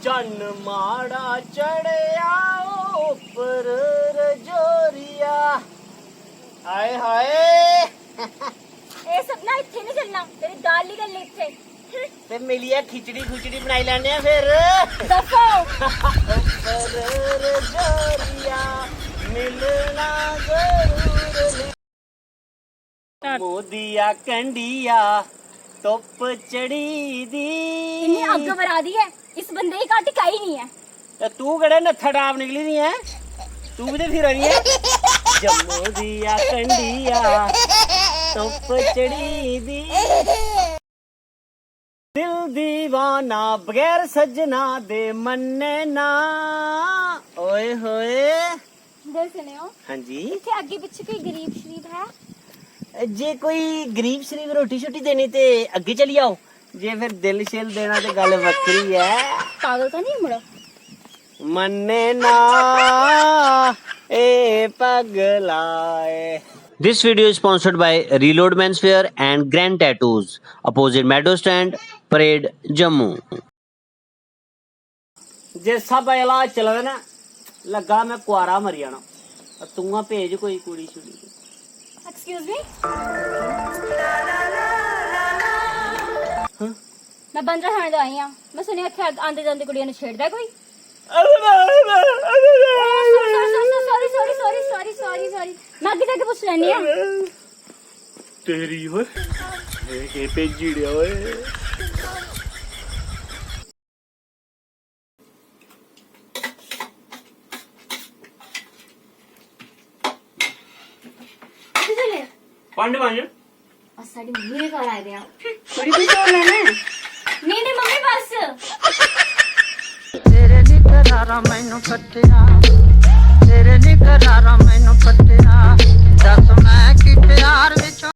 चन माड़ा चढ़िया उपर रजोरिया। हाय हाय ਇਹ ਸਭ ਨਾ ਇੱਥੇ ਨਹੀਂ ਚੱਲਣਾ, ਤੇਰੀ ਦਾਲ ਨਹੀਂ ਗੱਲੀ ਇੱਥੇ। ते मिलिए खिचड़ी खुचड़ी बनाई लेने फिर। दफो उपर रजोरिया मिलना जरूर। मोदिया कंडिया धुप चढ़ी दी। इन्हें अग बरा दी है, इस बंदे की घट काई नहीं है। तू कड़े नत्था डाब निकली दी है, तू भी तो फिर रही है। जम्मू दिया कंडिया धुप चढ़ी दी। दिल दीवाना बगैर सजना दे मन्ने ना। ओए होए दिल सुने हो? हाँ जी। इतने आगे पीछे कोई गरीब शरीफ है? जे कोई गरीब शरीफ रोटी शोटी देनी ते अगे चली आओ, जे फिर दिल शिल देना ते गल वक्री है। पागल तो नहीं मुड़ा? मन्ने ना ए पगलाए। This video is sponsored by Reload Menswear and Grand Tattoos, opposite Meadow Stand, Parade, Jammu. जे सब इलाज चला ना लगा मैं कुआरा मर जाना। तूं भेज कोई कुड़ी छुड़ी। Excuse me? मैं बंदरा खाने तो आई हूँ। मैं सुनिया कि आंदे जांदे कुड़ियां ने छेड़दा है कोई। सॉरी मैं आगे जाके पूछ लेनी है। तेरी होए ये भेजी दिया ओए। पंड मांज और साडी मम्मी ने कॉल आए थे थोड़ी कुछ और लेना है। नहीं मम्मी बस तेरे निकरारा मैनू कटिया, तेरे निकरारा मैनू कटिया।